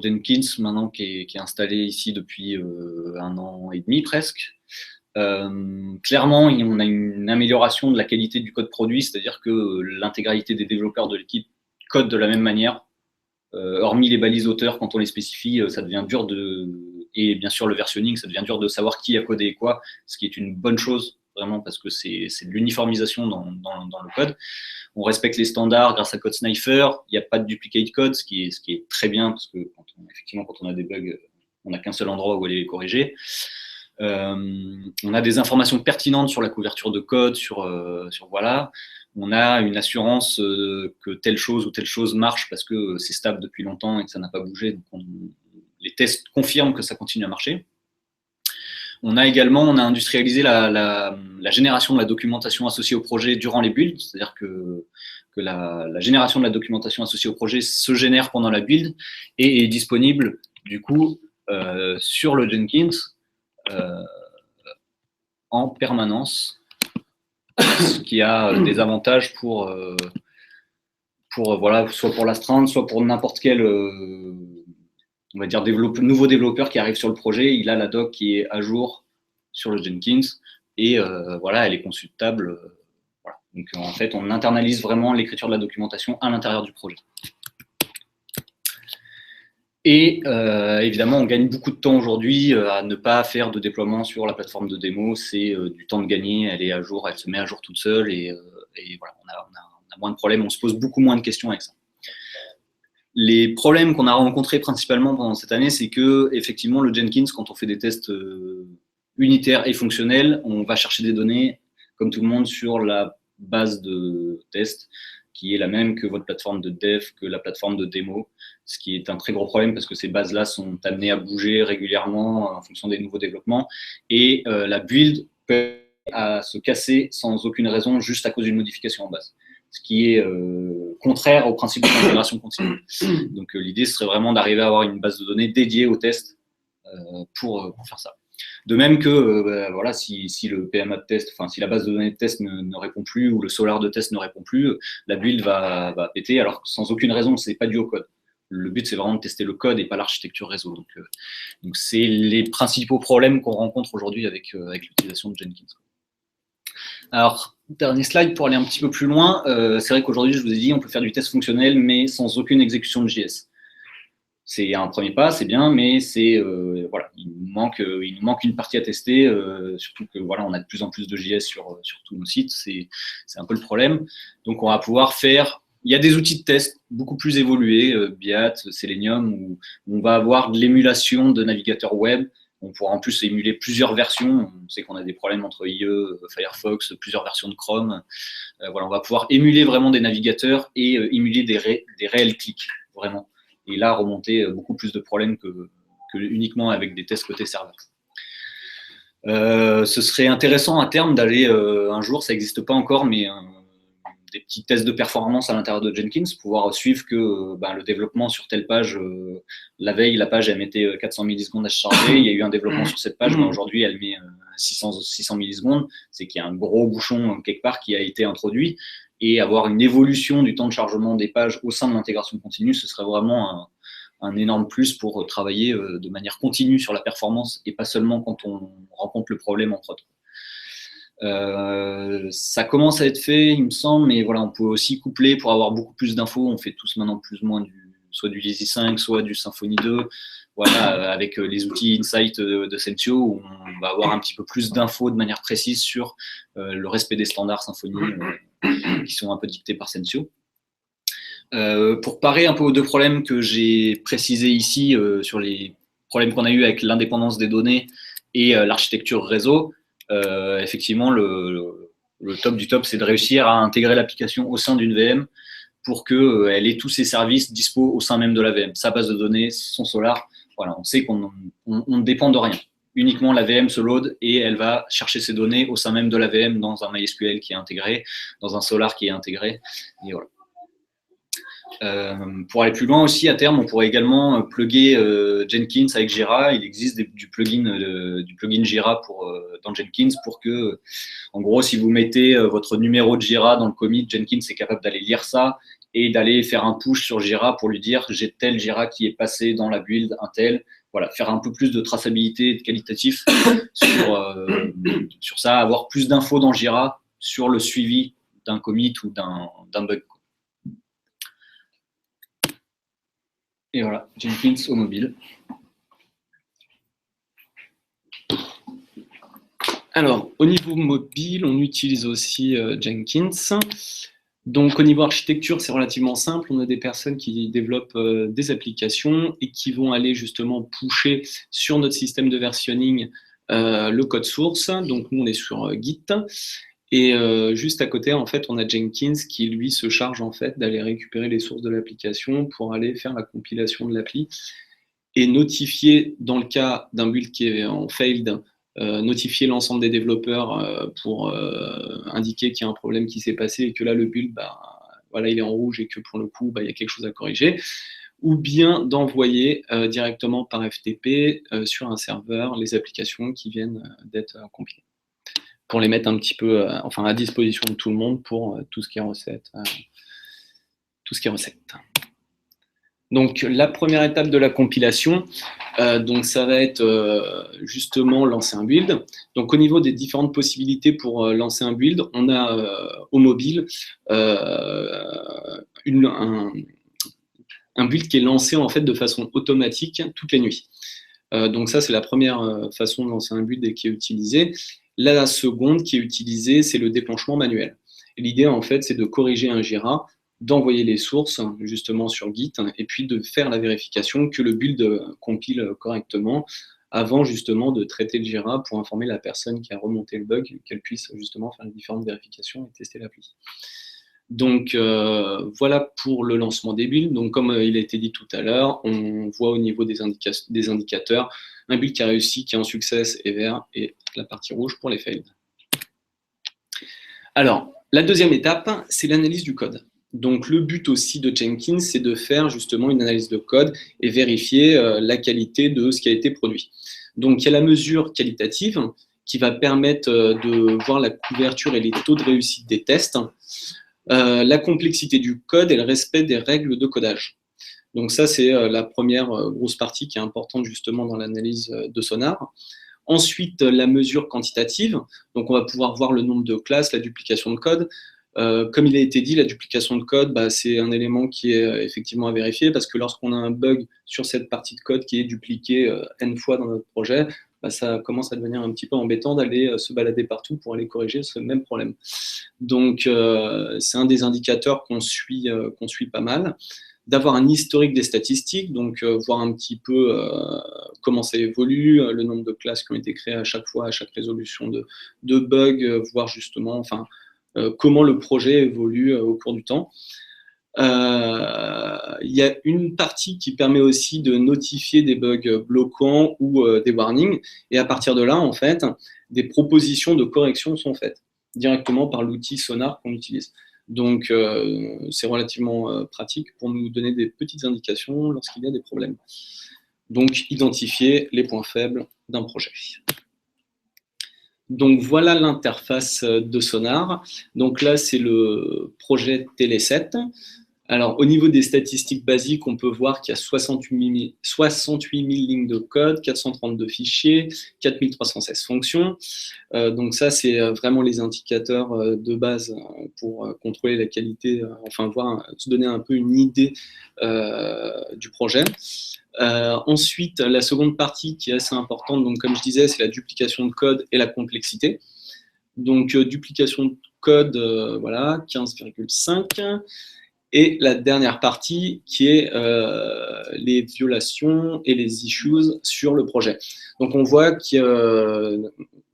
Jenkins, maintenant qui est installé ici depuis 1 an et demi presque, clairement, on a une amélioration de la qualité du code produit, c'est-à-dire que l'intégralité des développeurs de l'équipe code de la même manière. Hormis les balises auteurs, quand on les spécifie, ça devient dur et bien sûr le versionning, ça devient dur de savoir qui a codé et quoi, ce qui est une bonne chose, vraiment, parce que c'est de l'uniformisation dans le code. On respecte les standards grâce à CodeSniper, il n'y a pas de duplicate code, ce qui est très bien, parce que effectivement, quand on a des bugs, on n'a qu'un seul endroit où aller les corriger. On a des informations pertinentes sur la couverture de code, sur voilà. On a une assurance que telle chose ou telle chose marche parce que c'est stable depuis longtemps et que ça n'a pas bougé. Donc les tests confirment que ça continue à marcher. On a industrialisé la génération de la documentation associée au projet durant les builds, c'est-à-dire que la génération de la documentation associée au projet se génère pendant la build et est disponible du coup sur le Jenkins en permanence, ce qui a des avantages pour voilà, soit pour l'astreinte, soit pour n'importe quel on va dire nouveau développeur qui arrive sur le projet. Il a la doc qui est à jour sur le Jenkins et voilà, elle est consultable. Voilà. Donc en fait, on internalise vraiment l'écriture de la documentation à l'intérieur du projet. Et évidemment, on gagne beaucoup de temps aujourd'hui à ne pas faire de déploiement sur la plateforme de démo. C'est du temps de gagner, elle est à jour, elle se met à jour toute seule et voilà, on a moins de problèmes, on se pose beaucoup moins de questions avec ça. Les problèmes qu'on a rencontrés principalement pendant cette année, c'est que effectivement le Jenkins, quand on fait des tests unitaires et fonctionnels, on va chercher des données, comme tout le monde, sur la base de test, qui est la même que votre plateforme de dev, que la plateforme de démo, ce qui est un très gros problème parce que ces bases-là sont amenées à bouger régulièrement en fonction des nouveaux développements, et la build peut se casser sans aucune raison, juste à cause d'une modification en base, ce qui est contraire au principe de l'intégration continue. Donc l'idée serait vraiment d'arriver à avoir une base de données dédiée au test pour faire ça. De même que voilà, si le PMA de test, enfin si la base de données de test ne répond plus ou le Solar de test ne répond plus, la build va péter, alors sans aucune raison, c'est pas dû au code. Le but, c'est vraiment de tester le code et pas l'architecture réseau. Donc c'est les principaux problèmes qu'on rencontre aujourd'hui avec l'utilisation de Jenkins. Alors, dernier slide pour aller un petit peu plus loin. C'est vrai qu'aujourd'hui, je vous ai dit, on peut faire du test fonctionnel, mais sans aucune exécution de JS. C'est un premier pas, c'est bien, mais voilà, il nous manque une partie à tester, surtout que voilà, on a de plus en plus de JS sur tous nos sites, c'est un peu le problème. Donc on va pouvoir faire, il y a des outils de test beaucoup plus évolués, Biat, Selenium, où on va avoir de l'émulation de navigateurs web. On pourra en plus émuler plusieurs versions. On sait qu'on a des problèmes entre IE, Firefox, plusieurs versions de Chrome. Voilà, on va pouvoir émuler vraiment des navigateurs et émuler des réels clics, vraiment. Et là, remonter beaucoup plus de problèmes que uniquement avec des tests côté serveur. Ce serait intéressant à terme d'aller un jour, ça n'existe pas encore, mais des petits tests de performance à l'intérieur de Jenkins, pouvoir suivre que le développement sur telle page, la veille, la page, elle mettait 400 millisecondes à se charger, il y a eu un développement sur cette page, aujourd'hui, elle met 600 millisecondes, c'est qu'il y a un gros bouchon quelque part qui a été introduit, et avoir une évolution du temps de chargement des pages au sein de l'intégration continue, ce serait vraiment un énorme plus pour travailler de manière continue sur la performance, et pas seulement quand on rencontre le problème en prod. Ça commence à être fait, il me semble, mais voilà, on peut aussi coupler pour avoir beaucoup plus d'infos. On fait tous maintenant plus ou moins soit du Lazy 5, soit du Symfony 2, voilà, avec les outils Insight de Sensio, où on va avoir un petit peu plus d'infos de manière précise sur le respect des standards Symfony qui sont un peu dictés par Sensio. Pour parer un peu aux deux problèmes que j'ai précisés ici sur les problèmes qu'on a eu avec l'indépendance des données et l'architecture réseau, effectivement, le top du top, c'est de réussir à intégrer l'application au sein d'une VM pour qu'elle ait tous ses services dispo au sein même de la VM. Sa base de données, son Solar, voilà, on sait qu'on ne dépend de rien. Uniquement la VM se load et elle va chercher ses données au sein même de la VM dans un MySQL qui est intégré, dans un Solar qui est intégré. Et voilà. Pour aller plus loin aussi, à terme, on pourrait également plugger Jenkins avec Jira. Il existe du plugin Jira dans Jenkins pour que, en gros, si vous mettez votre numéro de Jira dans le commit, Jenkins est capable d'aller lire ça et d'aller faire un push sur Jira pour lui dire j'ai tel Jira qui est passé dans la build, un tel. Voilà, faire un peu plus de traçabilité et de qualitatif sur ça, avoir plus d'infos dans Jira sur le suivi d'un commit ou d'un bug. Et voilà, Jenkins au mobile. Alors, au niveau mobile, on utilise aussi Jenkins. Donc, au niveau architecture, c'est relativement simple. On a des personnes qui développent des applications et qui vont aller justement pusher sur notre système de versionning le code source. Donc, nous, on est sur Git. Et juste à côté, en fait, on a Jenkins qui, lui, se charge en fait d'aller récupérer les sources de l'application pour aller faire la compilation de l'appli et notifier, dans le cas d'un build qui est en failed, notifier l'ensemble des développeurs pour indiquer qu'il y a un problème qui s'est passé et que là, le build, voilà, il est en rouge et que pour le coup, il y a quelque chose à corriger. Ou bien d'envoyer directement par FTP sur un serveur les applications qui viennent d'être compilées. pour les mettre un petit peu à disposition de tout le monde pour tout ce qui est recette. Donc, la première étape de la compilation, donc ça va être justement lancer un build. Donc, au niveau des différentes possibilités pour lancer un build, on a au mobile un build qui est lancé en fait de façon automatique toutes les nuits. Donc ça, c'est la première façon de lancer un build et qui est utilisée. La seconde qui est utilisée, c'est le déclenchement manuel. L'idée, en fait, c'est de corriger un Jira, d'envoyer les sources justement sur Git et puis de faire la vérification que le build compile correctement avant justement de traiter le Jira pour informer la personne qui a remonté le bug qu'elle puisse justement faire les différentes vérifications et tester l'appli. Donc voilà pour le lancement des builds. Donc comme il a été dit tout à l'heure, on voit au niveau des indicateurs un build qui a réussi, qui est en success est vert et la partie rouge pour les fails. Alors la deuxième étape, c'est l'analyse du code. Donc le but aussi de Jenkins, c'est de faire justement une analyse de code et vérifier la qualité de ce qui a été produit. Donc il y a la mesure qualitative qui va permettre de voir la couverture et les taux de réussite des tests, la complexité du code et le respect des règles de codage. Donc ça, c'est la première grosse partie qui est importante justement dans l'analyse de Sonar. Ensuite, la mesure quantitative. Donc on va pouvoir voir le nombre de classes, la duplication de code. Comme il a été dit, la duplication de code, c'est un élément qui est effectivement à vérifier parce que lorsqu'on a un bug sur cette partie de code qui est dupliquée n fois dans notre projet, ça commence à devenir un petit peu embêtant d'aller se balader partout pour aller corriger ce même problème. Donc, c'est un des indicateurs qu'on suit pas mal. D'avoir un historique des statistiques, donc voir un petit peu comment ça évolue, le nombre de classes qui ont été créées à chaque fois, à chaque résolution de bugs, voir justement, comment le projet évolue au cours du temps. Il y a une partie qui permet aussi de notifier des bugs bloquants ou des warnings, et à partir de là, en fait, des propositions de correction sont faites directement par l'outil Sonar qu'on utilise. Donc, c'est relativement pratique pour nous donner des petites indications lorsqu'il y a des problèmes. Donc, identifier les points faibles d'un projet. Donc voilà l'interface de Sonar. Donc là, c'est le projet Télé7. Alors, au niveau des statistiques basiques, on peut voir qu'il y a 68 000 lignes de code, 432 fichiers, 4316 fonctions. Donc ça, c'est vraiment les indicateurs de base pour contrôler la qualité, se donner un peu une idée du projet. Ensuite, la seconde partie qui est assez importante, donc comme je disais, c'est la duplication de code et la complexité. Donc, duplication de code, 15,5. Et la dernière partie qui est les violations et les issues sur le projet. Donc, on voit qu'il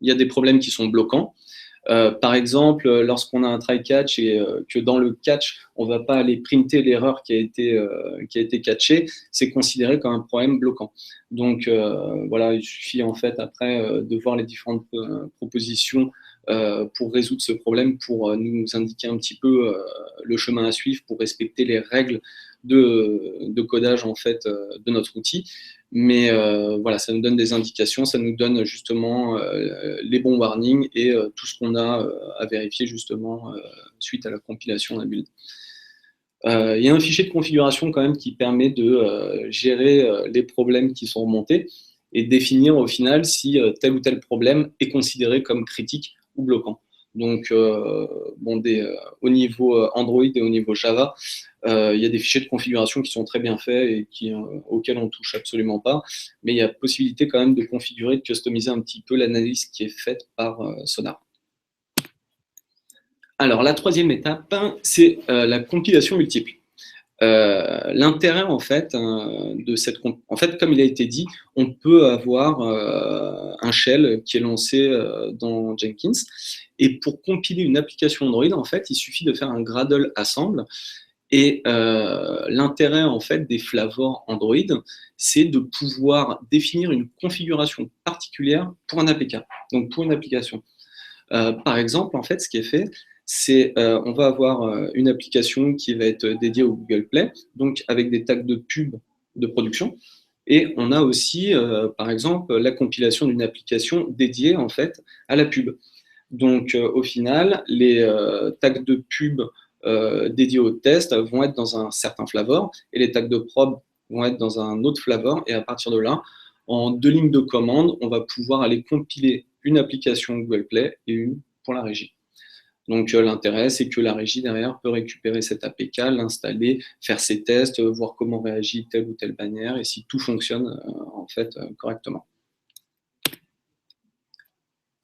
y a des problèmes qui sont bloquants. Par exemple, lorsqu'on a un try-catch et que dans le catch, on ne va pas aller printer l'erreur qui a été catchée, c'est considéré comme un problème bloquant. Donc, il suffit en fait après de voir les différentes propositions pour résoudre ce problème, pour nous indiquer un petit peu le chemin à suivre pour respecter les règles de codage en fait de notre outil. Mais ça nous donne des indications, ça nous donne justement les bons warnings et tout ce qu'on a à vérifier justement suite à la compilation d'un build. Il y a un fichier de configuration quand même qui permet de gérer les problèmes qui sont remontés et définir au final si tel ou tel problème est considéré comme critique ou bloquant. Donc, au niveau Android et au niveau Java, il y a des fichiers de configuration qui sont très bien faits et auxquels on ne touche absolument pas, mais il y a possibilité quand même de configurer, de customiser un petit peu l'analyse qui est faite par Sonar. Alors, la troisième étape, c'est la compilation multiple. L'intérêt en fait de cette comme il a été dit, on peut avoir un shell qui est lancé dans Jenkins, et pour compiler une application Android, en fait, il suffit de faire un Gradle assemble. Et l'intérêt en fait des flavors Android, c'est de pouvoir définir une configuration particulière pour un APK, donc pour une application. Par exemple, en fait, ce qui est fait, c'est on va avoir une application qui va être dédiée au Google Play, donc avec des tags de pub de production. Et on a aussi, par exemple, la compilation d'une application dédiée en fait à la pub. Donc, au final, les tags de pub dédiés au test vont être dans un certain flavor et les tags de prod vont être dans un autre flavor. Et à partir de là, en 2 lignes de commande, on va pouvoir aller compiler une application Google Play et une pour la régie. Donc, l'intérêt, c'est que la régie, derrière, peut récupérer cette APK, l'installer, faire ses tests, voir comment réagit telle ou telle bannière et si tout fonctionne en fait correctement.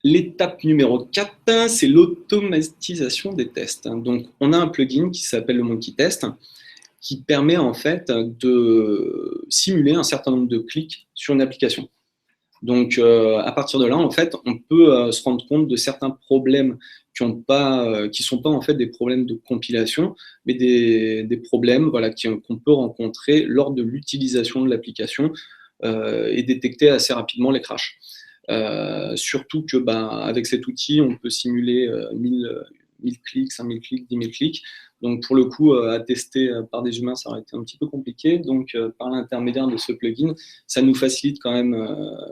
L'étape numéro 4, c'est l'automatisation des tests. Donc, on a un plugin qui s'appelle le Monkey Test, qui permet en fait de simuler un certain nombre de clics sur une application. Donc, à partir de là, en fait, on peut se rendre compte de certains problèmes qui sont pas en fait des problèmes de compilation, mais des problèmes voilà, qu'on peut rencontrer lors de l'utilisation de l'application et détecter assez rapidement les crashs. Surtout que avec cet outil, on peut simuler 1000 clics, 5000 clics, 10 000 clics. Donc, pour le coup, à tester par des humains, ça aurait été un petit peu compliqué. Donc, par l'intermédiaire de ce plugin, ça nous facilite quand même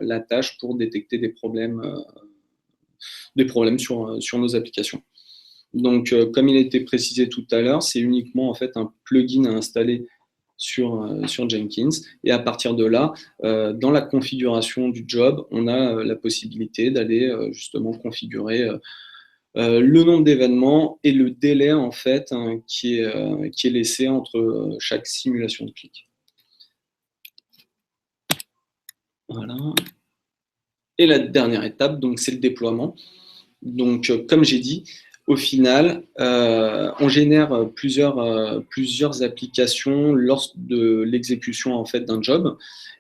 la tâche pour détecter des problèmes sur nos applications. Donc, comme il a été précisé tout à l'heure, c'est uniquement en fait un plugin à installer sur Jenkins. Et à partir de là, dans la configuration du job, on a la possibilité d'aller justement configurer le nombre d'événements et le délai en fait qui est laissé entre chaque simulation de clic. Voilà. Et la dernière étape, donc, c'est le déploiement. Donc, comme j'ai dit, au final, on génère plusieurs applications lors de l'exécution en fait d'un job.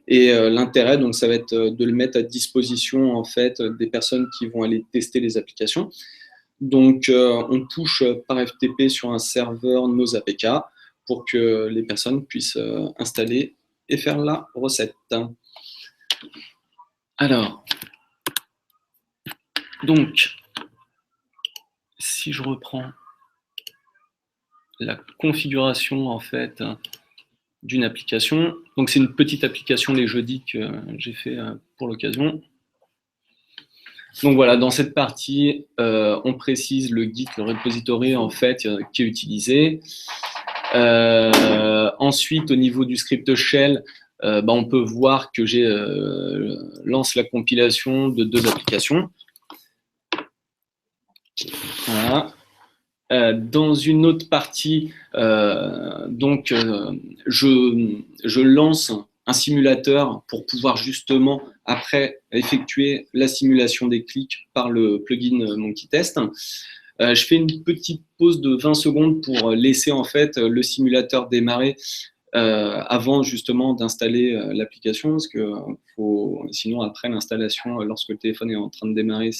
Et l'intérêt, donc, ça va être de le mettre à disposition en fait des personnes qui vont aller tester les applications. Donc, on push par FTP sur un serveur nos APK pour que les personnes puissent installer et faire la recette. Alors, donc, si je reprends la configuration en fait d'une application, donc c'est une petite application les jeudis que j'ai fait pour l'occasion. Donc voilà, dans cette partie, on précise le Git, le repository en fait qui est utilisé. Ensuite, au niveau du script shell, on peut voir que j'ai lance la compilation de 2 applications. Voilà. Dans une autre partie, je lance un simulateur pour pouvoir justement après effectuer la simulation des clics par le plugin Monkey Test. Je fais une petite pause de 20 secondes pour laisser en fait le simulateur démarrer avant justement d'installer l'application, parce que sinon après l'installation, lorsque le téléphone est en train de démarrer,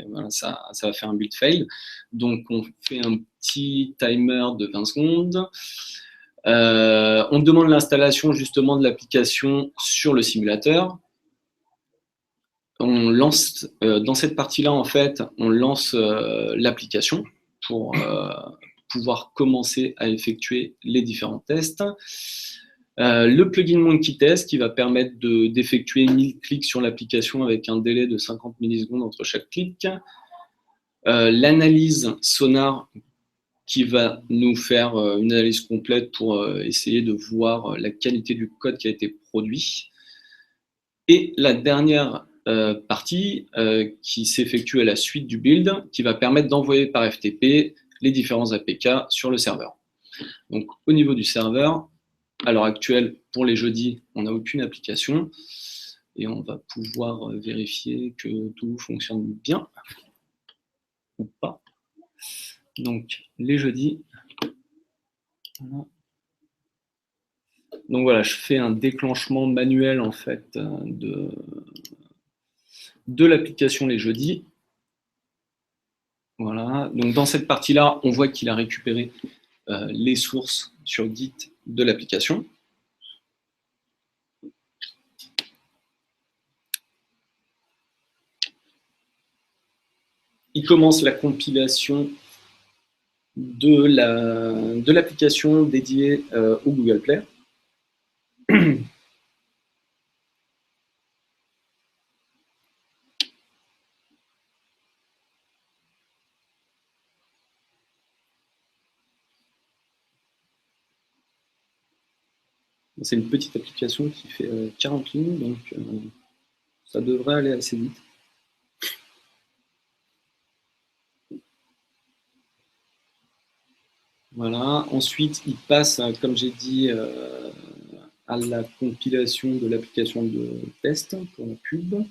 voilà, ça va faire un build fail. Donc on fait un petit timer de 20 secondes. On demande l'installation justement de l'application sur le simulateur. On lance dans cette partie-là en fait, on lance l'application pour pouvoir commencer à effectuer les différents tests. Le plugin Monkey Test qui va permettre d'effectuer 1000 clics sur l'application avec un délai de 50 millisecondes entre chaque clic. L'analyse Sonar qui va nous faire une analyse complète pour essayer de voir la qualité du code qui a été produit. Et la dernière partie qui s'effectue à la suite du build, qui va permettre d'envoyer par FTP les différents APK sur le serveur. Donc, au niveau du serveur, à l'heure actuelle, pour les jeudis, on n'a aucune application et on va pouvoir vérifier que tout fonctionne bien ou pas. Donc, les jeudis. Voilà. Donc voilà, je fais un déclenchement manuel en fait de l'application les jeudis. Voilà, donc dans cette partie-là, on voit qu'il a récupéré les sources sur Git de l'application. Il commence la compilation de l'application dédiée au Google Play. C'est une petite application qui fait 40 lignes, donc ça devrait aller assez vite. Voilà. Ensuite, il passe, comme j'ai dit, à la compilation de l'application de test pour la pub.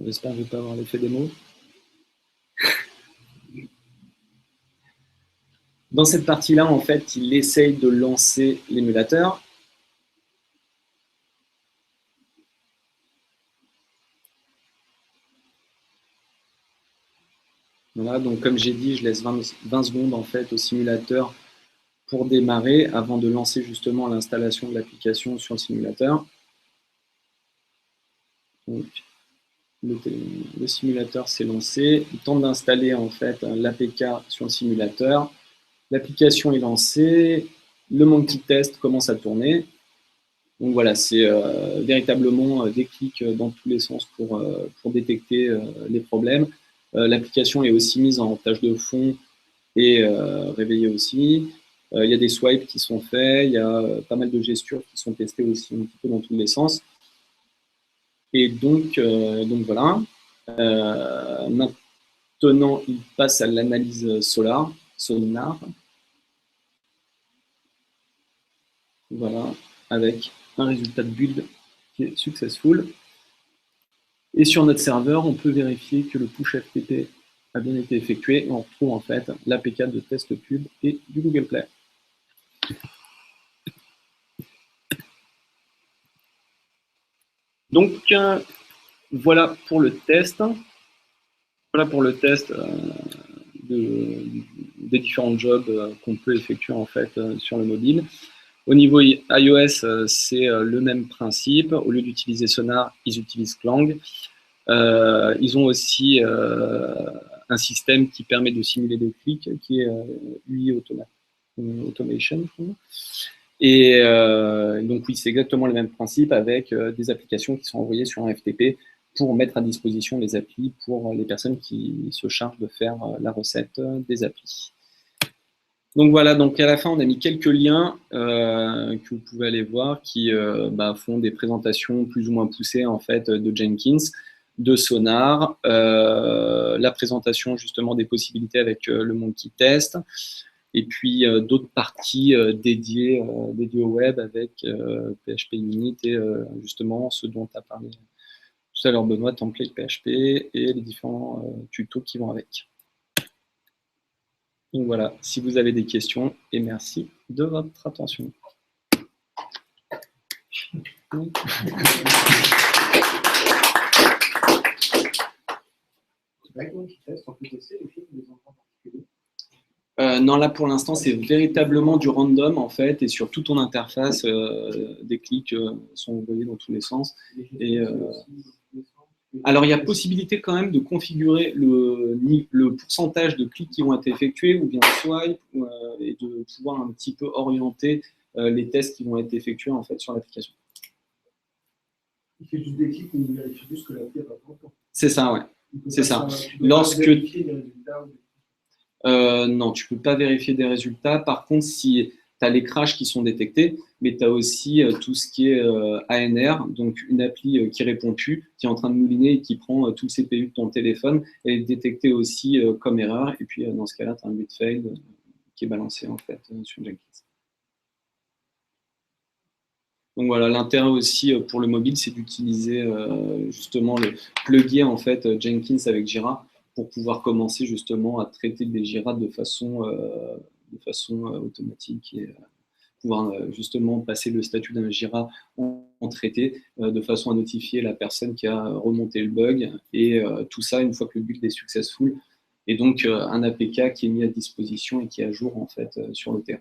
J'espère que je ne vais pas avoir l'effet démo. Dans cette partie-là, en fait, il essaye de lancer l'émulateur. Voilà, donc comme j'ai dit, je laisse 20 secondes en fait au simulateur pour démarrer avant de lancer justement l'installation de l'application sur le simulateur. Donc, le simulateur s'est lancé. Il tente d'installer en fait l'APK sur le simulateur. L'application est lancée. Le monkey test commence à tourner. Donc voilà, c'est véritablement des clics dans tous les sens pour détecter les problèmes. L'application est aussi mise en tâche de fond et réveillée aussi. Il y a des swipes qui sont faits, il y a pas mal de gestures qui sont testées aussi un petit peu dans tous les sens. Et donc voilà. Maintenant, il passe à l'analyse sonar. Voilà, avec un résultat de build qui est successful. Et sur notre serveur, on peut vérifier que le push FTP a bien été effectué et on retrouve en fait l'APK de test pub et du Google Play. Donc voilà pour le test. Voilà pour le test des différents jobs qu'on peut effectuer en fait sur le mobile. Au niveau iOS, c'est le même principe. Au lieu d'utiliser Sonar, ils utilisent Clang. Ils ont aussi un système qui permet de simuler des clics, qui est UI Automation. Et donc oui, c'est exactement le même principe avec des applications qui sont envoyées sur un FTP pour mettre à disposition les applis pour les personnes qui se chargent de faire la recette des applis. Donc voilà, donc à la fin, on a mis quelques liens que vous pouvez aller voir qui font des présentations plus ou moins poussées en fait de Jenkins, de Sonar, la présentation justement des possibilités avec le Monkey Test, et puis d'autres parties dédiées au web avec PHP Unit et justement ce dont tu as parlé tout à l'heure Benoît, template PHP et les différents tutos qui vont avec. Donc voilà, si vous avez des questions, et merci de votre attention. Non, là pour l'instant, c'est véritablement du random en fait, et sur toute ton interface, des clics sont envoyés dans tous les sens. Et, alors, il y a possibilité quand même de configurer le pourcentage de clics qui vont être effectués ou bien swipe et de pouvoir un petit peu orienter les tests qui vont être effectués en fait sur l'application. Il fait juste des clics ou il vérifie juste que l'appli n'a pas de temps. C'est ça, ouais. C'est ça. Lorsque non, tu peux pas vérifier des résultats. Par contre, si tu as les crashs qui sont détectés, mais tu as aussi tout ce qui est ANR, donc une appli qui répond plus, qui est en train de mouliner et qui prend tout le CPU de ton téléphone et est détecté aussi comme erreur. Et puis dans ce cas-là, tu as un bit fail qui est balancé en fait sur Jenkins. Donc voilà, l'intérêt aussi pour le mobile, c'est d'utiliser justement le plugger en fait Jenkins avec Jira pour pouvoir commencer justement à traiter des Jira de façon automatique et pouvoir justement passer le statut d'un Jira en traité de façon à notifier la personne qui a remonté le bug et tout ça une fois que le build est successful et donc un APK qui est mis à disposition et qui est à jour en fait sur le terrain.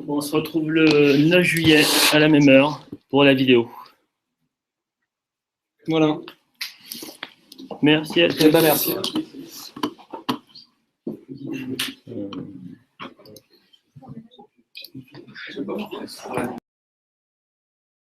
Bon, on se retrouve le 9 juillet à la même heure pour la vidéo. Voilà. Merci à tous. Eh ben, merci.